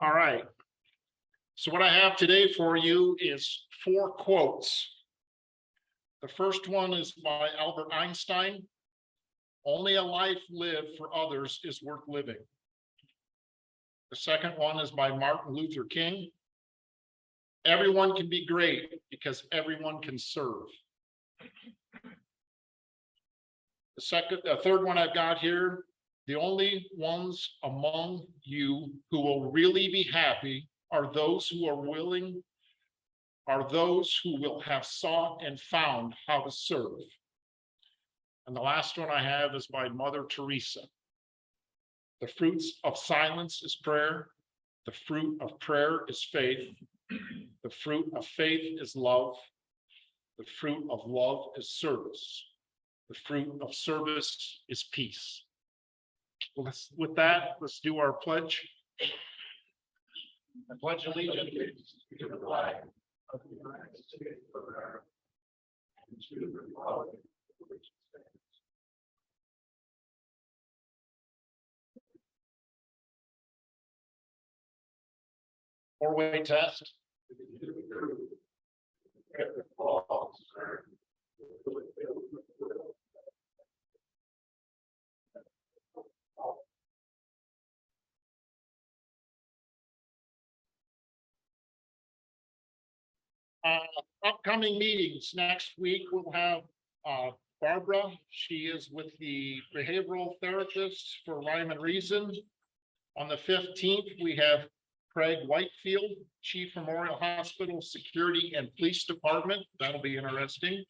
All right. So what I have today for you is 4 quotes. The first one is by Albert Einstein. Only a life lived for others is worth living. The second one is by Martin Luther King. Everyone can be great because everyone can serve. The third one I've got here, the only ones among you who will really be happy are those who will have sought and found how to serve. And the last one I have is by Mother Teresa. The fruits of silence is prayer. The fruit of prayer is faith. The fruit of faith is love. The fruit of love is service. The fruit of service is peace. Well, with that, let's do our pledge. I pledge allegiance to the flag of the United States of America and to the republic for which it stands. Four-way test. Upcoming meetings next week, we'll have Barbara. She is with the behavioral therapists for Rhyme and Reason. On the 15th, we have Craig Whitefield, Chief Memorial Hospital Security and Police Department. That'll be interesting.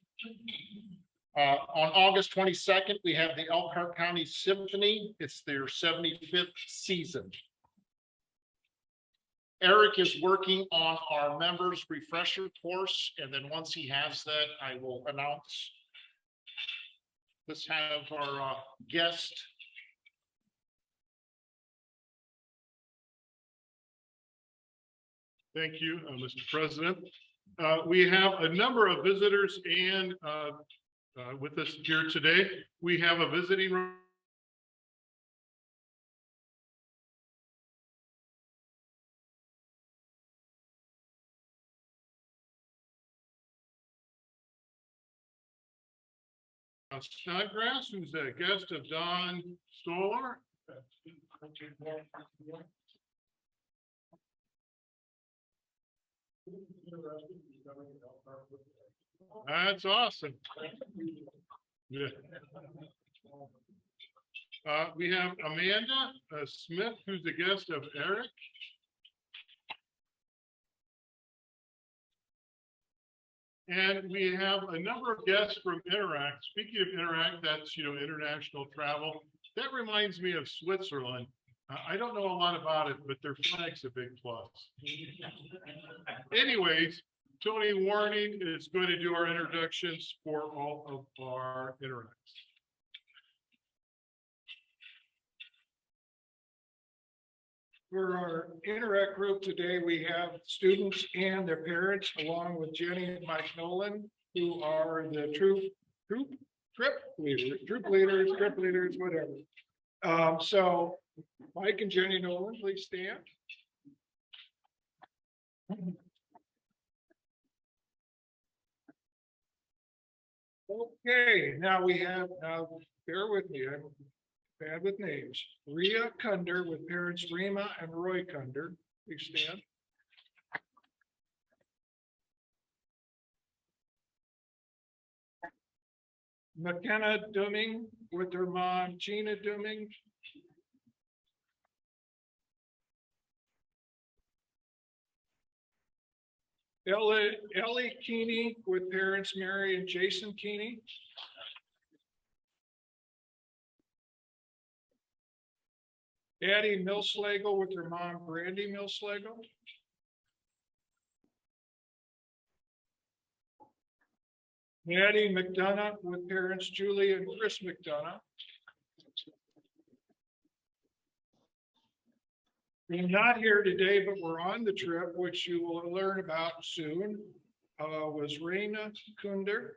On August 22nd, we have the Elkhart County Symphony. It's their 75th season. Eric is working on our members refresher course, and then once he has that, I will announce. Let's have our guest. Thank you, Mr. President. We have a number of visitors and with us here today. We have a visiting Snodgrass, who's a guest of Don Stoller. That's awesome. Yeah. We have Amanda Smith, who's a guest of Eric. And we have a number of guests from Interact. Speaking of Interact, that's, international travel. That reminds me of Switzerland. I don't know a lot about it, but their flag's a big plus. Anyways, Tony Warning is going to do our introductions for all of our Interacts. For our Interact group today, we have students and their parents, along with Jenny and Mike Nolan, who are the trip leaders, whatever. So Mike and Jenny Nolan, please stand. Okay, now we have, bear with me, I'm bad with names. Rhea Kunder with parents Rima and Roy Kunder. Please stand. McKenna Dumming with her mom Gina Dumming. Ellie Keeney with parents Mary and Jason Keeney. Addie Millslagle with her mom Brandy Millslagle. Maddie McDonough with parents Julie and Chris McDonough. We're not here today, but we're on the trip, which you will learn about soon. Was Raina Kunder,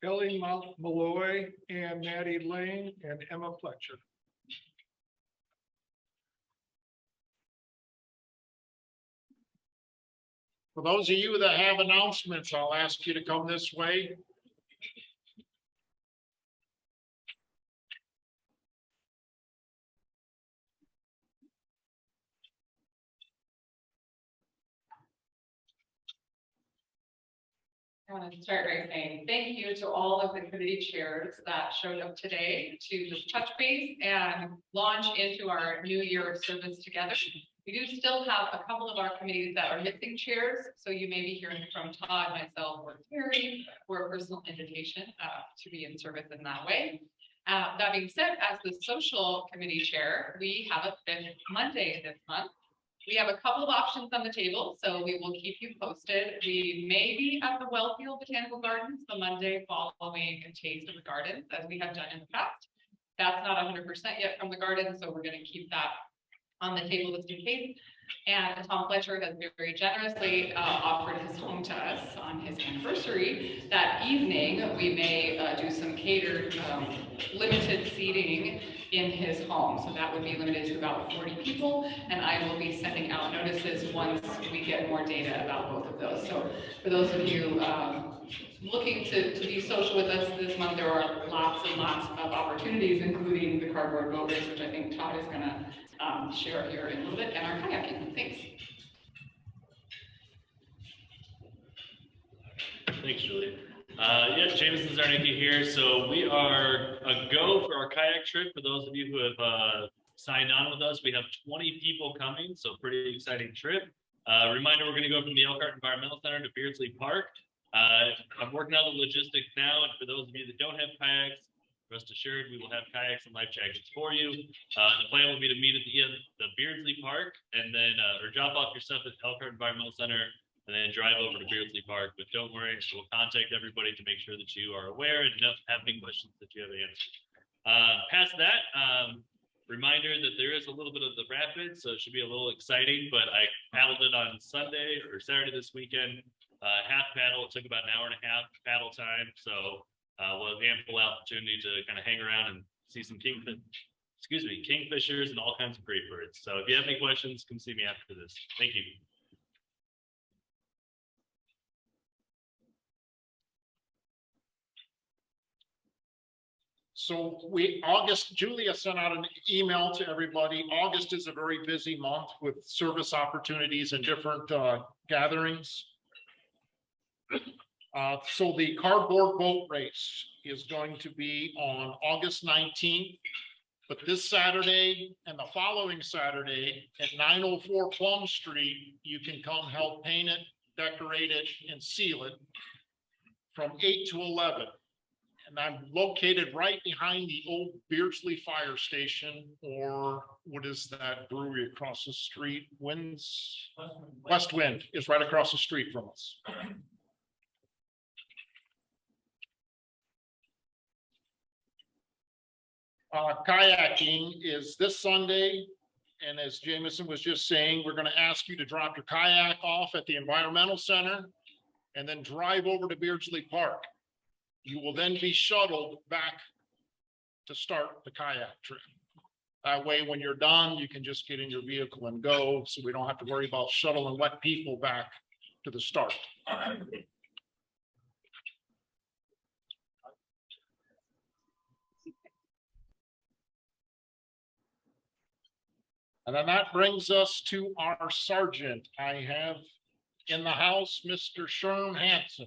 Ellie Malloy, and Maddie Lane, and Emma Fletcher. For those of you that have announcements, I'll ask you to come this way. I want to start by saying thank you to all of the committee chairs that showed up today to just touch base and launch into our new year of service together. We do still have a couple of our committees that are missing chairs, so you may be hearing from Todd, myself, or Terry, or a personal invitation to be in service in that way. That being said, as the social committee chair, we have a fifth Monday this month. We have a couple of options on the table, so we will keep you posted. We may be at the Wellfield Botanical Gardens the Monday following a taste of the gardens, as we have done in the past. That's not 100% yet from the garden, so we're going to keep that on the table just in case. And Tom Fletcher has very generously offered his home to us on his anniversary. That evening, we may do some catered, limited seating in his home. So that would be limited to about 40 people. And I will be sending out notices once we get more data about both of those. So for those of you looking to be social with us this month, there are lots and lots of opportunities, including the cardboard boat race, which I think Todd is going to share here in a little bit, and our kayaking. Thanks. Thanks, Julie. Yeah, Jameson Zarnicki here. So we are a go for our kayak trip. For those of you who have signed on with us, we have 20 people coming, so pretty exciting trip. Reminder, we're going to go from the ELKR Environmental Center to Beardsley Park. I'm working on the logistics now, and for those of you that don't have kayaks, rest assured, we will have kayaks and life jackets for you. The plan will be to meet at the Beardsley Park and then, or drop off your stuff at ELKR Environmental Center and then drive over to Beardsley Park. But don't worry, we'll contact everybody to make sure that you are aware and have any questions that you have answered. Past that, reminder that there is a little bit of the rapids, so it should be a little exciting, but I paddled it on Sunday or Saturday this weekend. Half paddle, it took about an hour and a half paddle time. So we'll have ample opportunity to kind of hang around and see some kingfishers and all kinds of great birds. So if you have any questions, come see me after this. Thank you. So August, Julia sent out an email to everybody. August is a very busy month with service opportunities and different gatherings. So the cardboard boat race is going to be on August 19th, but this Saturday and the following Saturday at 904 Plum Street, you can come help paint it, decorate it, and seal it from 8 to 11. And I'm located right behind the old Beardsley Fire Station, or what is that brewery across the street? West Wind is right across the street from us. Kayaking is this Sunday. And as Jameson was just saying, we're going to ask you to drop your kayak off at the Environmental Center and then drive over to Beardsley Park. You will then be shuttled back to start the kayak trip. That way, when you're done, you can just get in your vehicle and go, so we don't have to worry about shuttling wet people back to the start. And then that brings us to our sergeant. I have in the house, Mr. Sherm Hanson.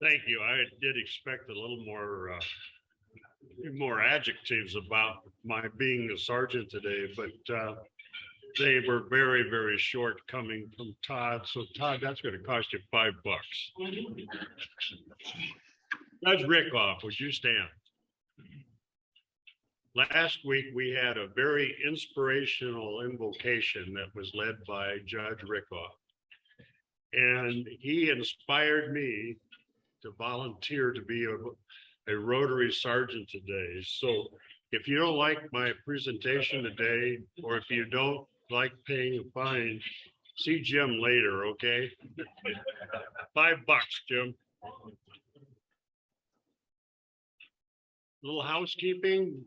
Thank you. I did expect a little more adjectives about my being a sergeant today, but they were very, very short coming from Todd. So Todd, that's going to cost you $5. Judge Rickoff, would you stand? Last week, we had a very inspirational invocation that was led by Judge Rickoff. And he inspired me to volunteer to be a Rotary Sergeant today. So if you don't like my presentation today, or if you don't like paying a fine, See Jim later, okay? $5, Jim. Little housekeeping.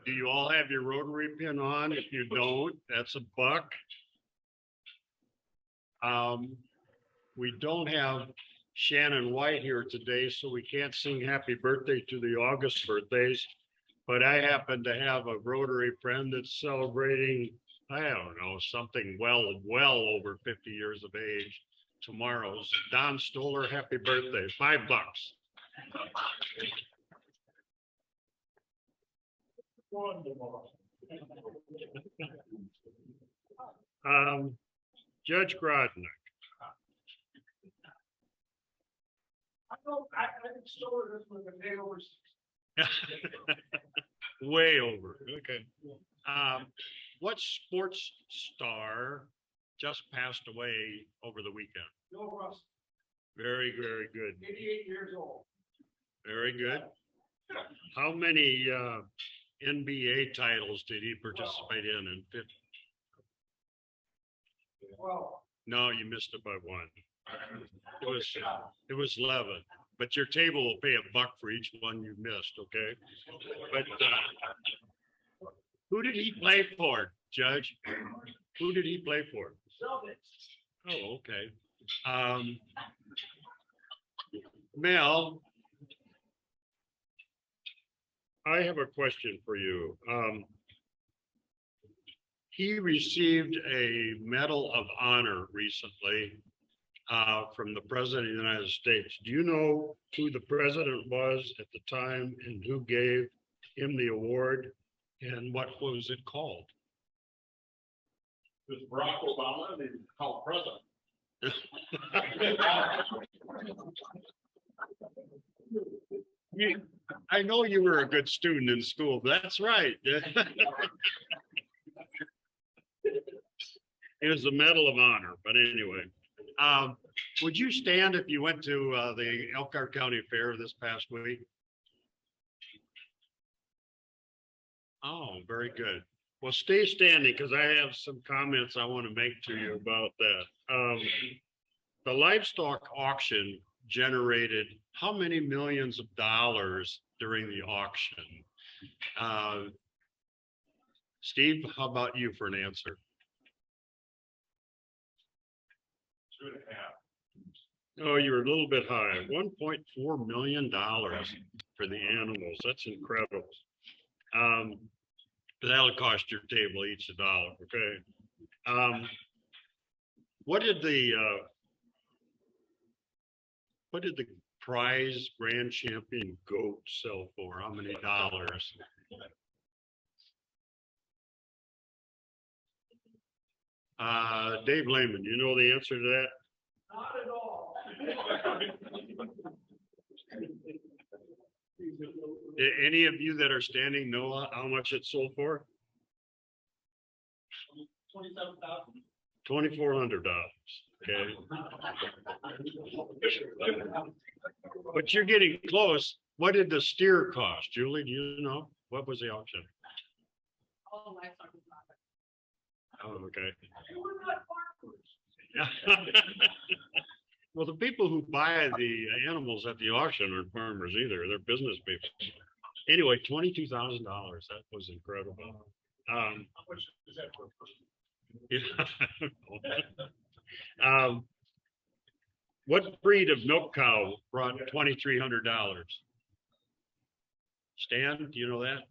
Do you all have your rotary pin on? If you don't, that's $1. We don't have Shannon White here today, so we can't sing happy birthday to the August birthdays. But I happen to have a Rotary friend that's celebrating, I don't know, something well over 50 years of age tomorrow. So Don Stoller, happy birthday, $5. Judge Grodnick. I stole this with a day over. Way over, okay. What sports star just passed away over the weekend? Bill Russell, Very, very good. 88 years old. Very good. How many NBA titles did he participate in 50? Well, No, you missed it by one. It was 11, but your table will pay $1 for each one you missed, okay? But who did he play for, Judge? Who did he play for? Oh, okay. Mel, I have a question for you. He received a Medal of Honor recently from the President of the United States. Do you know who the president was at the time and who gave him the award and what was it called? It was Barack Obama, they called president. I know you were a good student in school. That's right. It was a Medal of Honor, but anyway. Would you stand if you went to the Elkhart County Fair this past week? Oh, very good. Well, stay standing because I have some comments I want to make to you about that. The livestock auction generated how many millions of dollars during the auction? Steve, how about you for an answer? 2.5. Oh, you're a little bit high. $1.4 million for the animals. That's incredible. That'll cost your table each $1, okay? What did the prize grand champion goat sell for? How many dollars? Dave Lehman, you know the answer to that? not at all. Any of you that are standing know how much it sold for? $2,400. Okay. But you're getting close. What did the steer cost? Julie, do you know? What was the auction? All the livestock is not. Oh, okay. Well, the people who buy the animals at the auction aren't farmers either. They're business people. Anyway, $22,000. That was incredible. What breed of milk cow brought $2,300? Stan, do you know that?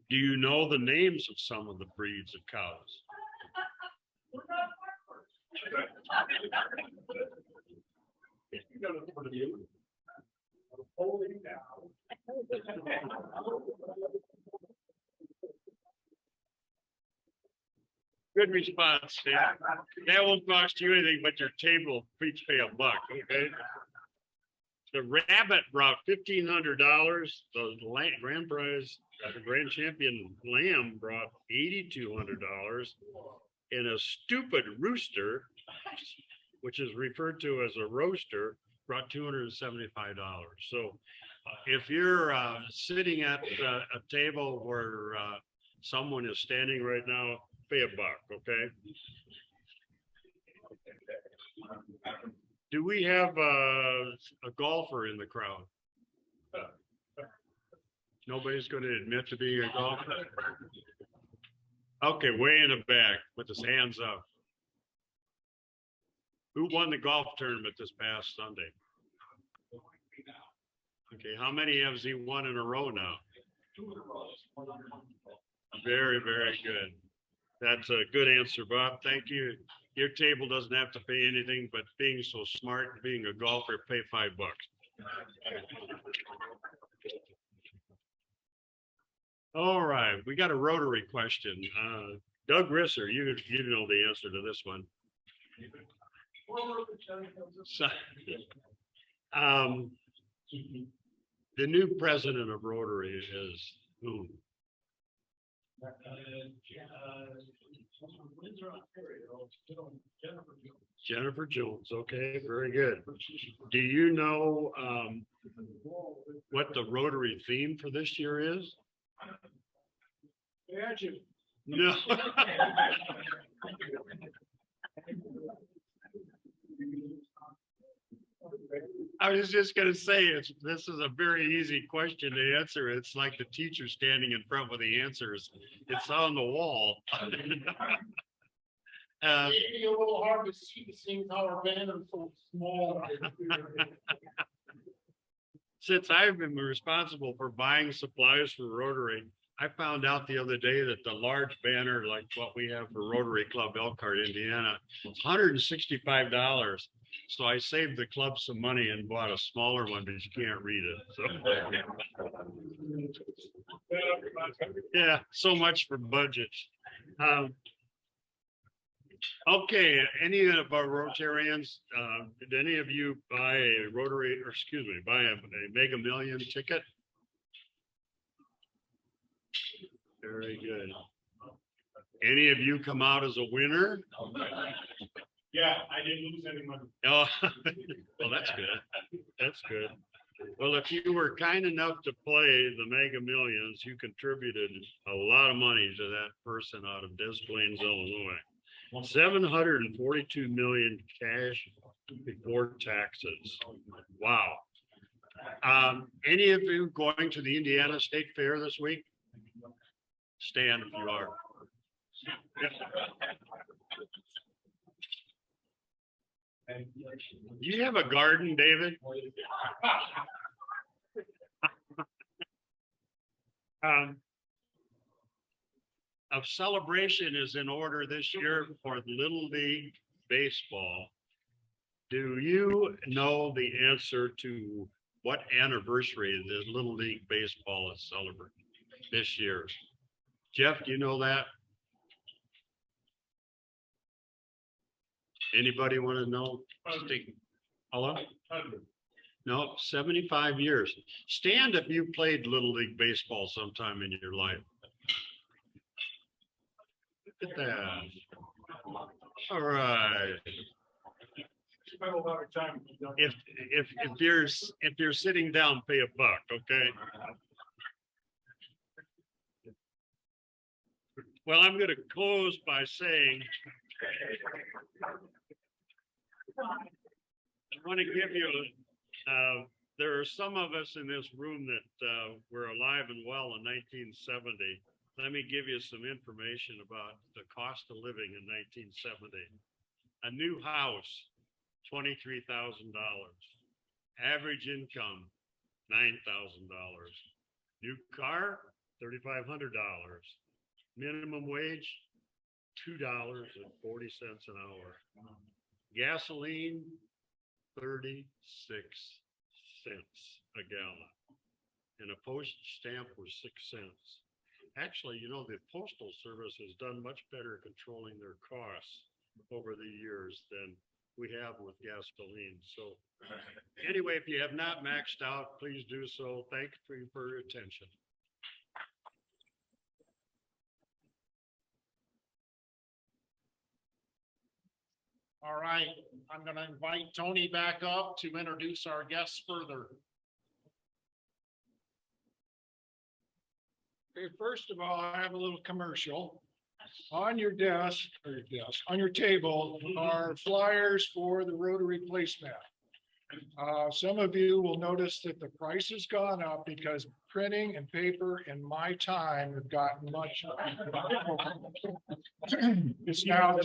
Do you know the names of some of the breeds of cows? Good response, Stan. That won't cost you anything but your table. Please pay $1, okay? The rabbit brought $1,500. The grand prize, the grand champion lamb brought $8,200. And a stupid rooster, which is referred to as a roaster, brought $275. So if you're sitting at a table where someone is standing right now pay $1, okay? Do we have a golfer in the crowd? Nobody's going to admit to being a golfer? Okay, way in the back with his hands up. Who won the golf tournament this past Sunday? Okay, how many has he won in a row now? Very, very good. That's a good answer, Bob. Thank you. Your table doesn't have to pay anything, but being so smart, and being a golfer, pay $5. All right, we got a Rotary question. Doug Risser, you know the answer to this one. So, the new president of Rotary is who? Jennifer Jones. Okay, very good. Do you know what the Rotary theme for this year is? Imagine. No. I was just gonna say, this is a very easy question to answer. It's like the teacher standing in front with the answers. It's on the wall. It'd be a little hard to see, seeing how our banner is so small. Since I've been responsible for buying supplies for Rotary, I found out the other day that the large banner, like what we have for Rotary Club Elkhart, Indiana, it's $165. So I saved the club some money and bought a smaller one, but you can't read it. So yeah, so much for budgets. Okay, any of our Rotarians, did any of you buy a Rotary, or excuse me, buy a Mega Million ticket? Very good. Any of you come out as a winner? Yeah, I didn't lose any money. Oh, well, that's good. That's good. Well, if you were kind enough to play the Mega Millions, you contributed a lot of money to that person out of Des Plaines, Illinois. 742 million cash before taxes. Wow. Any of you going to the Indiana State Fair this week? Stand if you are. Do you have a garden, David? A celebration is in order this year for Little League Baseball. Do you know the answer to what anniversary the Little League Baseball is celebrating this year? Jeff, do you know that? Anybody want to know? Hello? No, 75 years. Stand if you played Little League Baseball sometime in your life. Look at that. All right. Spent a lot of time. If you're sitting down, pay $1, okay? Well, I'm going to close by saying I want to give you, there are some of us in this room that were alive and well in 1970. Let me give you some information about the cost of living in 1970. A new house, $23,000. Average income, $9,000. New car, $3,500. Minimum wage, $2.40 an hour. Gasoline, 36 cents a gallon. And a postage stamp was 6 cents. Actually, you know, the Postal Service has done much better controlling their costs over the years than we have with gasoline. So anyway, if you have not maxed out, please do so. Thank you for your attention. All right, I'm going to invite Tony back up to introduce our guests further. Okay, first of all, I have a little commercial. on your desk, on your table are flyers for the Rotary placemat. Some of you will notice that the price has gone up because printing and paper and my time have gotten much. It's now,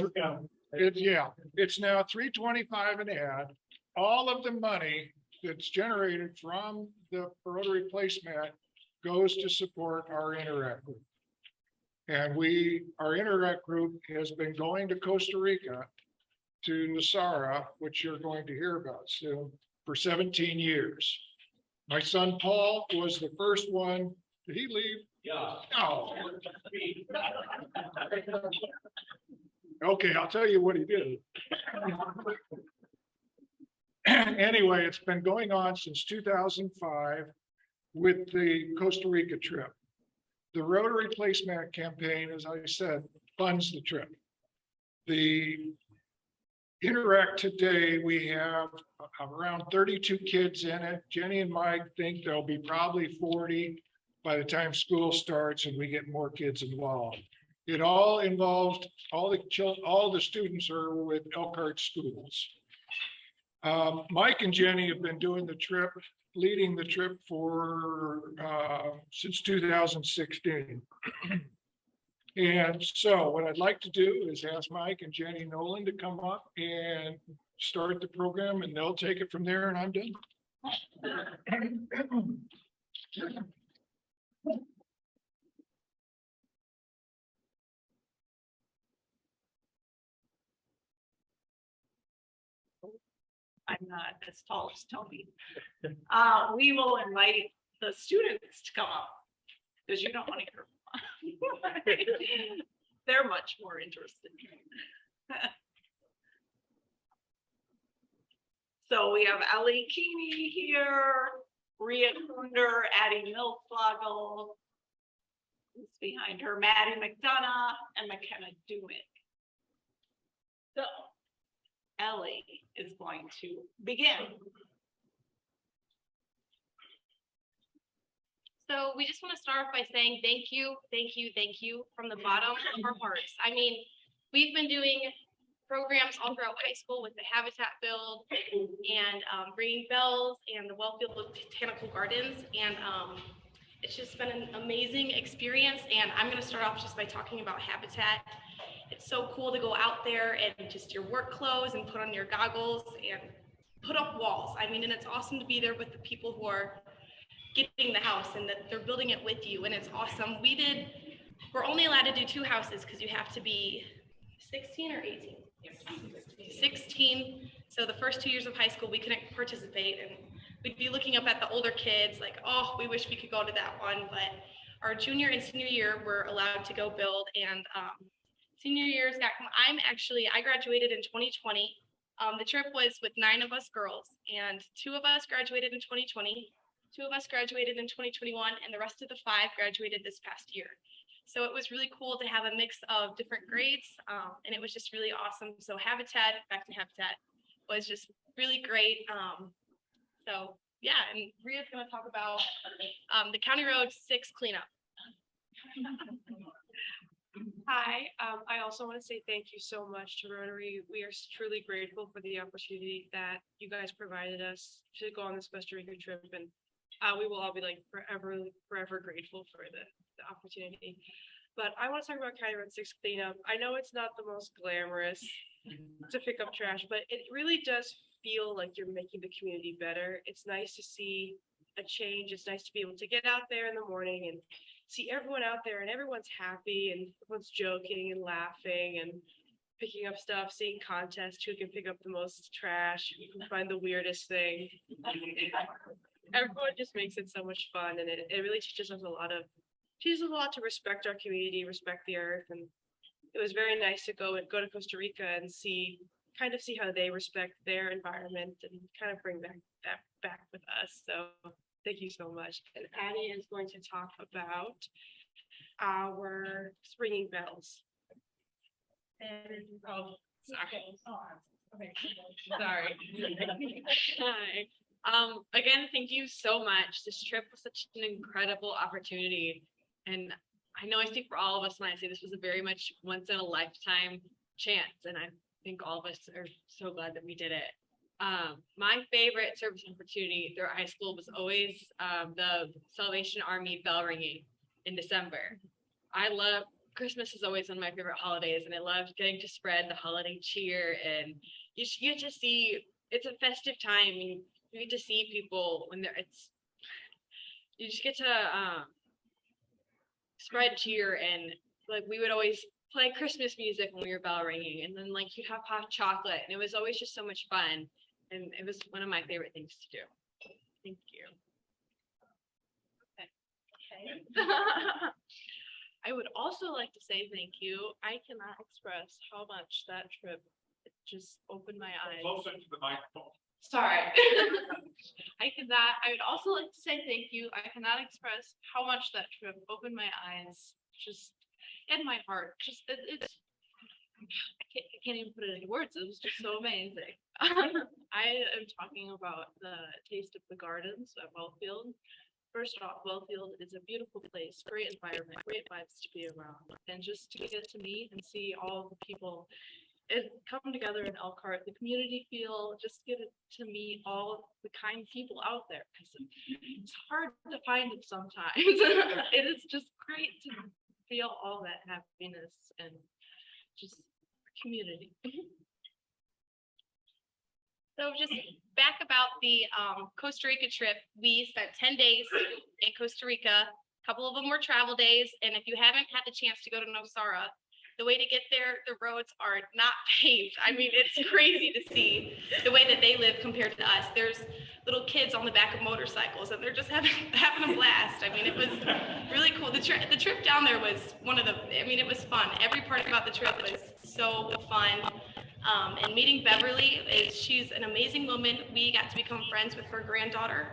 it's now $3.25 an ad. All of the money that's generated from the Rotary placemat goes to support our Interact group. And our Interact group has been going to Costa Rica, to Nasara, which you're going to hear about soon, for 17 years. My son Paul was the first one. Did he leave? Yeah. Oh. Okay, I'll tell you what he did. Anyway, it's been going on since 2005 with the Costa Rica trip. The Rotary Placemat campaign, as I said, funds the trip. The Interact today, we have around 32 kids in it. Jenny and Mike think there'll be probably 40 by the time school starts and we get more kids involved. It all involved, all the students are with ELKR schools. Mike and Jenny have been doing the trip, leading the trip for since 2016. And so what I'd like to do is ask Mike and Jenny Nolan to come up and start the program, and they'll take it from there, and I'm done. I'm not as tall as Tony. We will invite the students to come up because you don't want to hear. They're much more interested. So we have Ellie Keeney here, Rhea Kunder, Addie Milfogel. Who's behind her? Maddie McDonough and McKenna Dumick. So Ellie is going to begin. So we just want to start off by saying thank you from the bottom of our hearts. I mean, we've been doing programs all throughout high school with the habitat build and bringing bells and the Wellfield Botanical Gardens. And it's just been an amazing experience. And I'm going to start off just by talking about habitat. It's so cool to go out there and just your work clothes and put on your goggles and put up walls. I mean, and it's awesome to be there with the people who are getting the house and that they're building it with you, and it's awesome. We're only allowed to do 2 houses because you have to be 16 or 18? 16. So the first 2 years of high school, we couldn't participate, and we'd be looking up at the older kids like, oh, we wish we could go to that one. But our junior and senior year, we're allowed to go build, and senior year's got, I graduated in 2020. The trip was with 9 of us girls, and 2 of us graduated in 2020. 2 of us graduated in 2021, and the rest of the 5 graduated this past year. So it was really cool to have a mix of different grades, and it was just really awesome. So back to Habitat, was just really great. So yeah, and Rhea's going to talk about the County Road 6 cleanup. Hi, I also want to say thank you so much to Rotary. We are truly grateful for the opportunity that you guys provided us to go on this Costa Rica trip, and we will all be like forever grateful for the opportunity. But I want to talk about County Road 6 cleanup. I know it's not the most glamorous to pick up trash, but it really does feel like you're making the community better. It's nice to see a change. It's nice to be able to get out there in the morning and see everyone out there, and everyone's happy and everyone's joking and laughing and picking up stuff, seeing contests, who can pick up the most trash, who can find the weirdest thing. Everyone just makes it so much fun, and it really teaches us a lot to respect our community, respect the earth. And it was very nice to go to Costa Rica and see how they respect their environment and kind of bring that back with us. So thank you so much. And Addie is going to talk about our springing bells. And sorry. Hi. Again, thank you so much. This trip was such an incredible opportunity, and I know I speak for all of us when I say this was a very much once in a lifetime chance, and I think all of us are so glad that we did it. My favorite service opportunity throughout high school was always the Salvation Army bell ringing in December. I love Christmas is always one of my favorite holidays, and I love getting to spread the holiday cheer, and you get to see it's a festive time, and you get to see people when you just get to spread cheer, and like we would always play Christmas music when we were bell ringing, and then like you'd have hot chocolate, and it was always just so much fun, and it was one of my favorite things to do. Thank you. Okay. I would also like to say thank you. I cannot express how much that trip just opened my eyes. Closer to the microphone. Sorry. I would also like to say thank you. I cannot express how much that trip opened my eyes, just and my heart. Just it's I can't even put it into words. It was just so amazing. I am talking about the Taste of the Gardens at Wellfield. First off, Wellfield is a beautiful place, great environment, great vibes to be around, and just to get to meet and see all the people come together in Elkhart, the community feel, just get to meet all the kind people out there, because it's hard to find it sometimes. It is just great to feel all that happiness and just community. So just back about the Costa Rica trip, we spent 10 days in Costa Rica. A couple of them were travel days, and if you haven't had the chance to go to Nosara, the way to get there, the roads are not paved. I mean, it's crazy to see the way that they live compared to us. There's little kids on the back of motorcycles, and they're just having a blast. I mean, it was really cool. The trip down there was it was fun. Every part about the trip was so fun. And meeting Beverly, she's an amazing woman. We got to become friends with her granddaughter.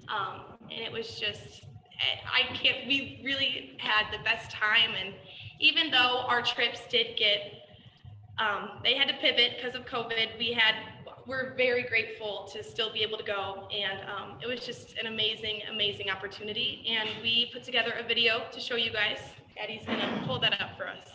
And it was just, we really had the best time. And even though our trips did they had to pivot because of COVID, we're very grateful to still be able to go. And it was just an amazing, amazing opportunity. And we put together a video to show you guys. Addie's gonna pull that up for us.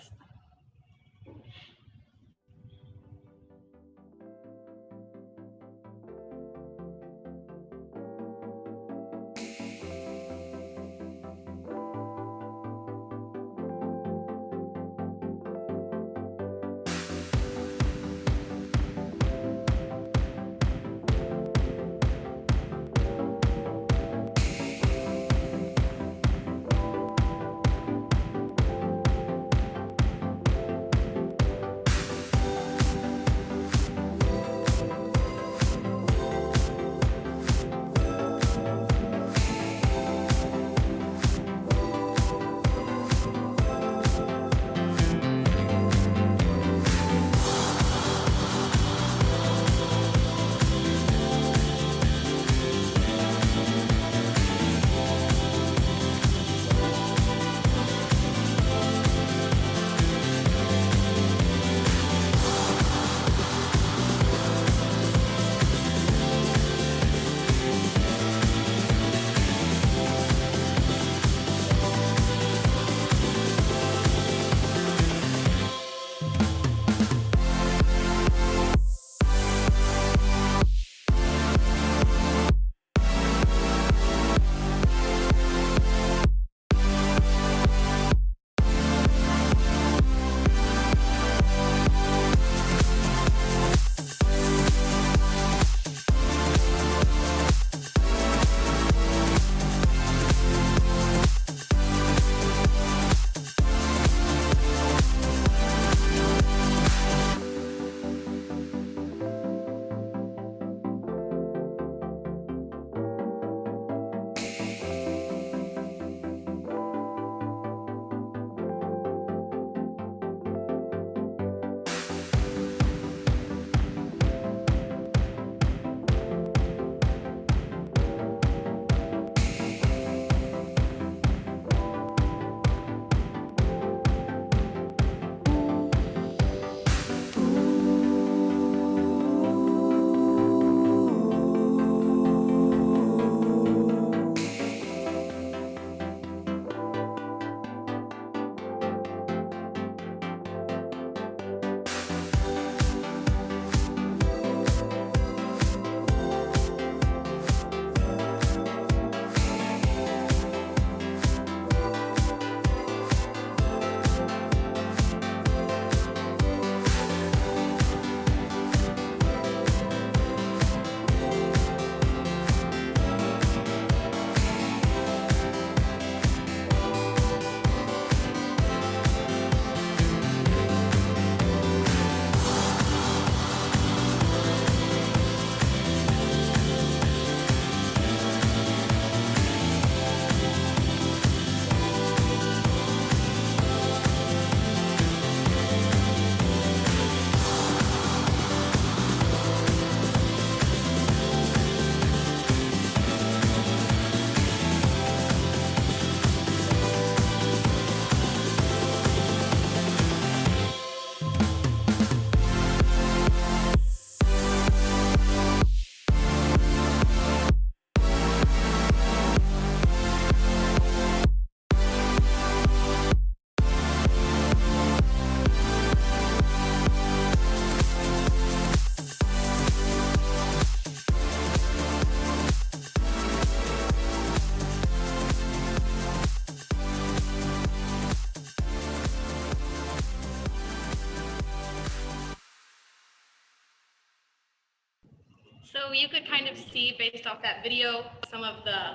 So you could kind of see based off that video, some of the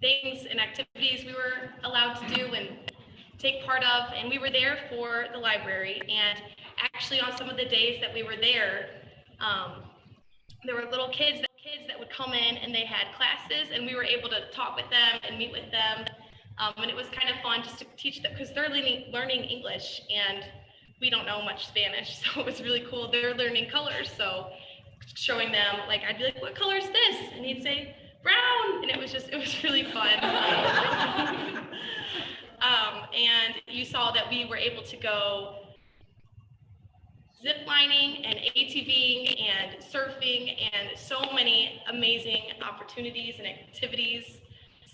things and activities we were allowed to do and take part of. And we were there for the library. And actually on some of the days that we were there, there were little kids that would come in and they had classes and we were able to talk with them and meet with them. And it was kind of fun just to teach them because they're learning English and we don't know much Spanish. So it was really cool. They're learning colors. So showing them, like, I'd be like, what color is this? And he'd say, brown. And it was really fun. And you saw that we were able to go zip lining and ATVing and surfing and so many amazing opportunities and activities.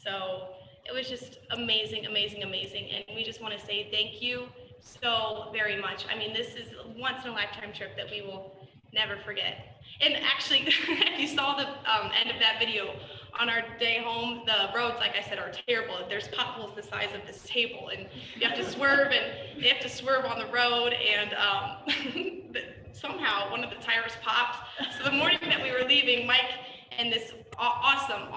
So it was just amazing, amazing, amazing. And we just want to say thank you so very much. I mean, this is a once in a lifetime trip that we will never forget. And actually, if you saw the end of that video, on our day home, the roads, like I said, are terrible. There's potholes the size of this table, and you have to swerve, and they have to swerve on the road, and somehow one of the tires popped. So the morning that we were leaving, Mike and this awesome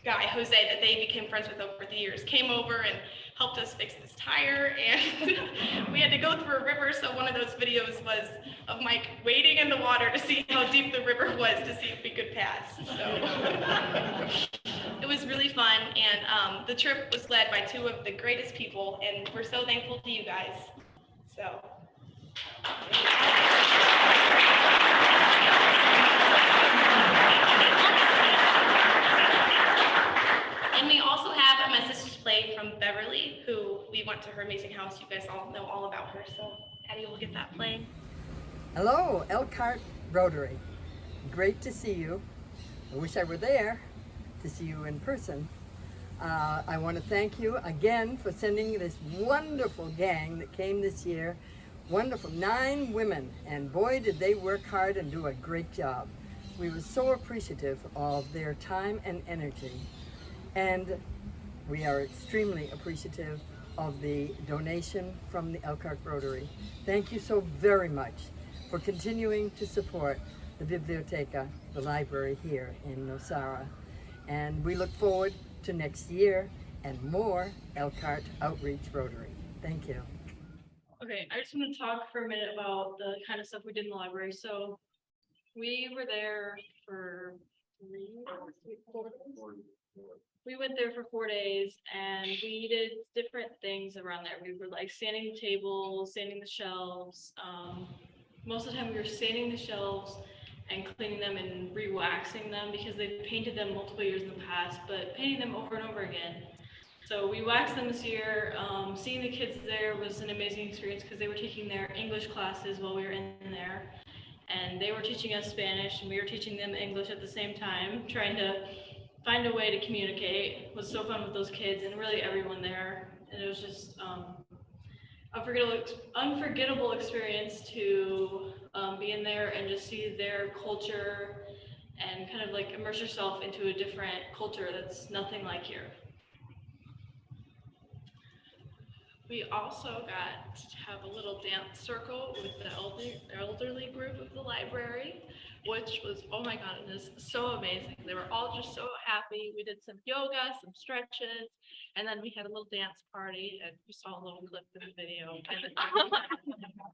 guy, Jose, that they became friends with over the years, came over and helped us fix this tire, and we had to go through a river. So one of those videos was of Mike wading in the water to see how deep the river was to see if we could pass. So it was really fun, and the trip was led by two of the greatest people, and we're so thankful to you guys. So. And we also have a message to play from Beverly, who we went to her amazing house. You guys all know all about her, so Addie will get that playing. Hello, ELKR Rotary. Great to see you. I wish I were there to see you in person. I want to thank you again for sending this wonderful gang that came this year. Wonderful, 9 women, and boy did they work hard and do a great job. We were so appreciative of their time and energy. And we are extremely appreciative of the donation from the ELKR Rotary. Thank you so very much for continuing to support the Biblioteca, the library here in Nosara. And we look forward to next year and more ELKR Outreach Rotary. Thank you. Okay, I just want to talk for a minute about the kind of stuff we did in the library. So we were there for 4 days. We went there for 4 days and we did different things around there. We were like sanding the tables, sanding the shelves. Most of the time we were sanding the shelves and cleaning them and re-waxing them because they painted them multiple years in the past, but painting them over and over again. So we waxed them this year. Seeing the kids there was an amazing experience because they were taking their English classes while we were in there. And they were teaching us Spanish and we were teaching them English at the same time, trying to find a way to communicate. It was so fun with those kids and really everyone there. And it was just unforgettable experience to be in there and just see their culture and kind of like immerse yourself into a different culture that's nothing like here. We also got to have a little dance circle with the elderly group of the library, which was, oh my God, it is so amazing. They were all just so happy. We did some yoga, some stretches, and then we had a little dance party, and you saw a little clip in the video.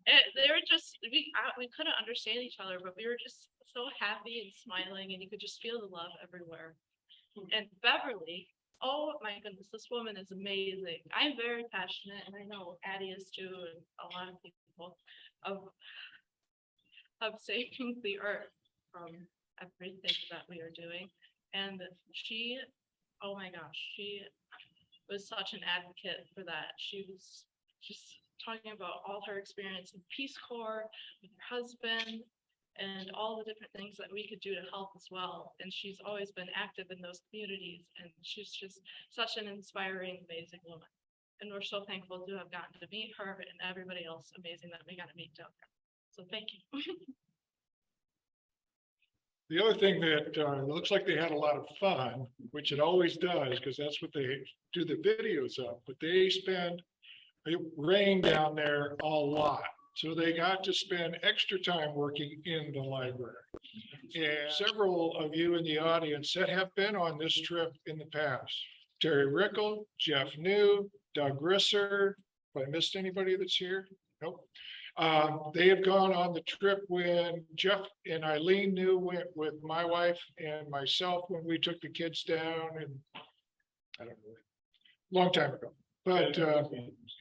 And they were just, we couldn't understand each other, but we were just so happy and smiling, and you could just feel the love everywhere. And Beverly, oh my goodness, this woman is amazing. I'm very passionate, and I know Addie is too, and a lot of people, of saving the earth from everything that we are doing. And she, oh my gosh, she was such an advocate for that. She was just talking about all her experience in Peace Corps with her husband and all the different things that we could do to help as well. And she's always been active in those communities, and she's just such an inspiring, amazing woman. And we're so thankful to have gotten to meet her and everybody else amazing that we got to meet down there. So thank you. The other thing that looks like they had a lot of fun, which it always does, because that's what they do the videos of, but it rained down there a lot. So they got to spend extra time working in the library. And several of you in the audience that have been on this trip in the past, Terry Rickle, Jeff New, Doug Risser, if I missed anybody that's here? Nope. They have gone on the trip when Jeff and Eileen New went with my wife and myself when we took the kids down, and I don't know, long time ago, but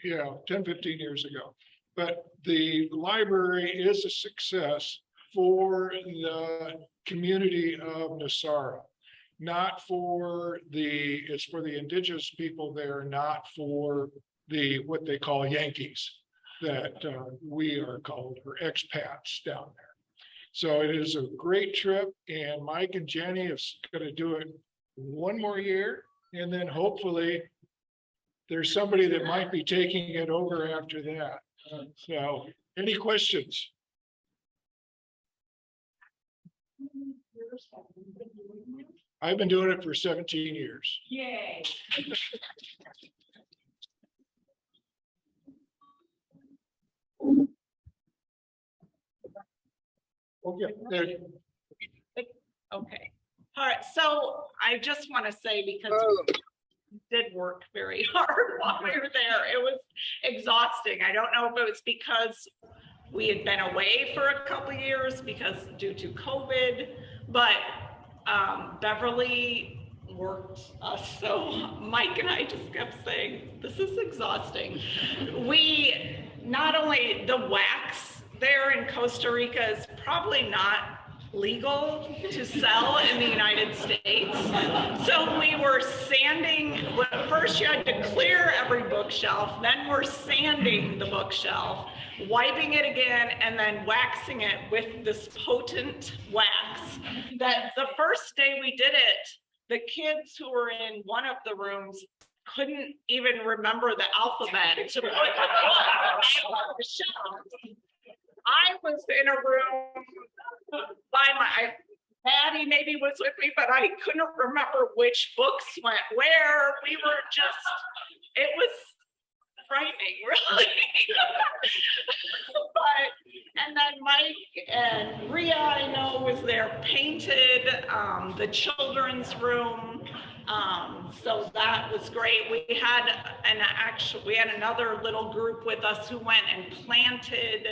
yeah, 10, 15 years ago. But the library is a success for the community of Nassau, not for it's for the indigenous people there, not for the, what they call Yankees that we are called, or expats down there. So it is a great trip, and Mike and Jenny is going to do it one more year, and then hopefully there's somebody that might be taking it over after that. So any questions? I've been doing it for 17 years. Yay. Okay. There- Okay. All right. So I just want to say, because we did work very hard while we were there. It was exhausting. I don't know if it was because we had been away for a couple of years because due to COVID, but Beverly worked us. So Mike and I just kept saying, this is exhausting. We, not only the wax there in Costa Rica is probably not legal to sell in the United States. So we were sanding, well, first you had to clear every bookshelf, then we're sanding the bookshelf, wiping it again, and then waxing it with this potent wax. That the first day we did it, the kids who were in one of the rooms couldn't even remember the alphabet to put on the shelf. I was in a room by Patty maybe was with me, but I couldn't remember which books went where. We were just, it was frightening, really. But, and then Mike and Rhea, I know, was there, painted the children's room. So that was great. We had another little group with us who went and planted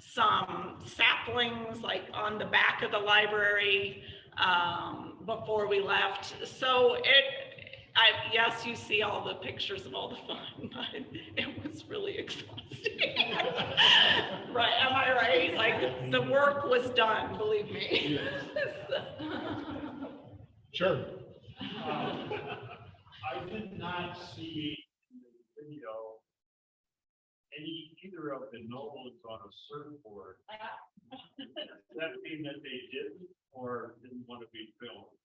some saplings like on the back of the library before we left. So yes, you see all the pictures of all the fun, but it was really exhausting. Right, am I right? Like the work was done, believe me. Sure. I did not see in the video either of the nobles on a surfboard. Does that mean that they didn't or didn't want to be filmed?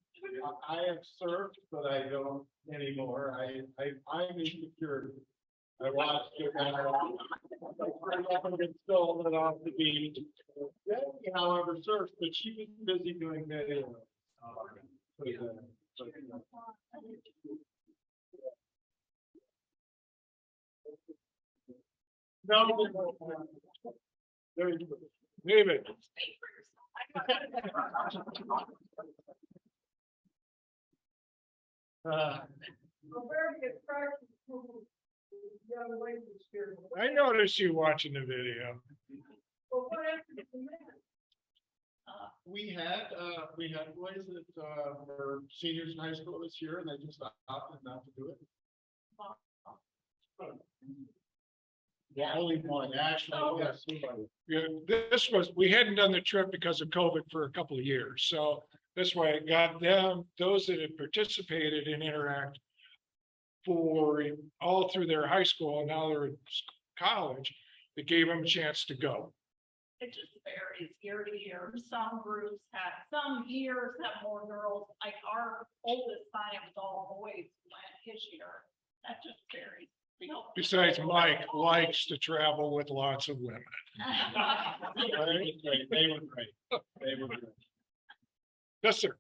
I have surfed, but I don't anymore. I'm in security. I watched it. I've been stolen off the beach. Jenny, however, surfed, but she was busy doing video. No, David. I noticed you watching the video. We had boys that were seniors in high school this year, and they just opted not to do it. Yeah, only one, actually. Yes. Yeah, we hadn't done the trip because of COVID for a couple of years. So that's why it got them, those that had participated in Interact for all through their high school, and now they're in college, that gave them a chance to go. It just varies year to year. Some groups some years have more girls, like our oldest son, it was all boys went his year. That just varies. Besides, Mike likes to travel with lots of women. They were great. They were great. Yes, sir.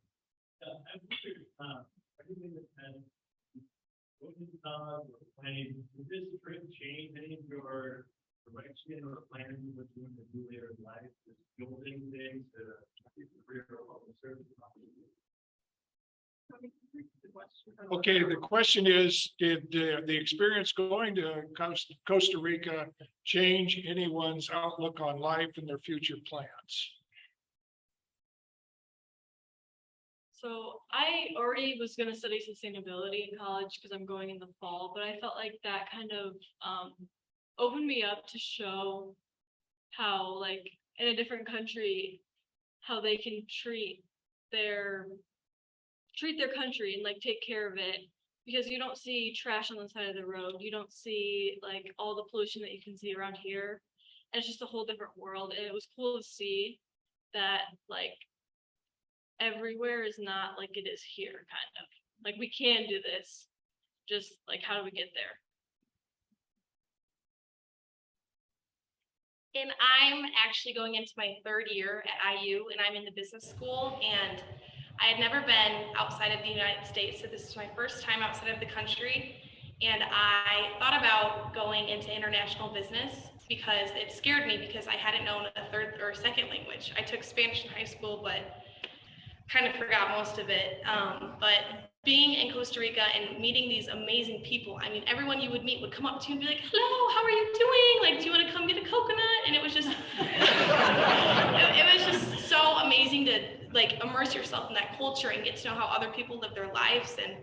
Planning, did this trip change any of your Okay, the question is, did the experience going to Costa Rica change anyone's outlook on life and their future plans? So I already was gonna study sustainability in college because I'm going in the fall, but I felt like that kind of opened me up to show how, like, in a different country, how they can treat their country and like take care of it, because you don't see trash on the side of the road, you don't see like all the pollution that you can see around here, and it's just a whole different world. And it was cool to see that like everywhere is not like it is here, kind of like we can do this, just like how do we get there. And I'm actually going into my 3rd year at IU, and I'm in the business school, and I had never been outside of the United States, so this is my first time outside of the country. And I thought about going into international business because it scared me, because I hadn't known a 3rd or 2nd language. I took Spanish in high school, but kind of forgot most of it. But being in Costa Rica and meeting these amazing people, I mean, everyone you would meet would come up to you and be like, hello, how are you doing? Like, do you want to come get a coconut? And it was just, it was just so amazing to like immerse yourself in that culture and get to know how other people live their lives. And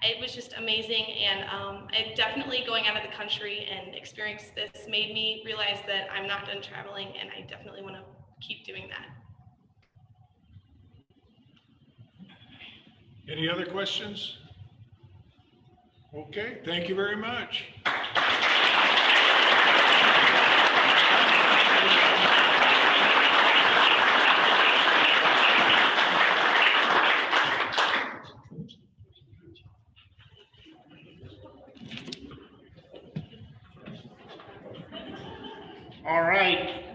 it was just amazing. And I definitely, going out of the country and experience this, made me realize that I'm not done traveling, and I definitely want to keep doing that. Any other questions? Okay, thank you very much. All right.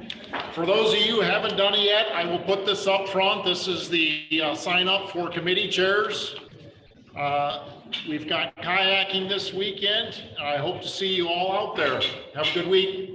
For those of you who haven't done it yet, I will put this up front. This is the sign up for committee chairs. We've got kayaking this weekend. I hope to see you all out there. Have a good week.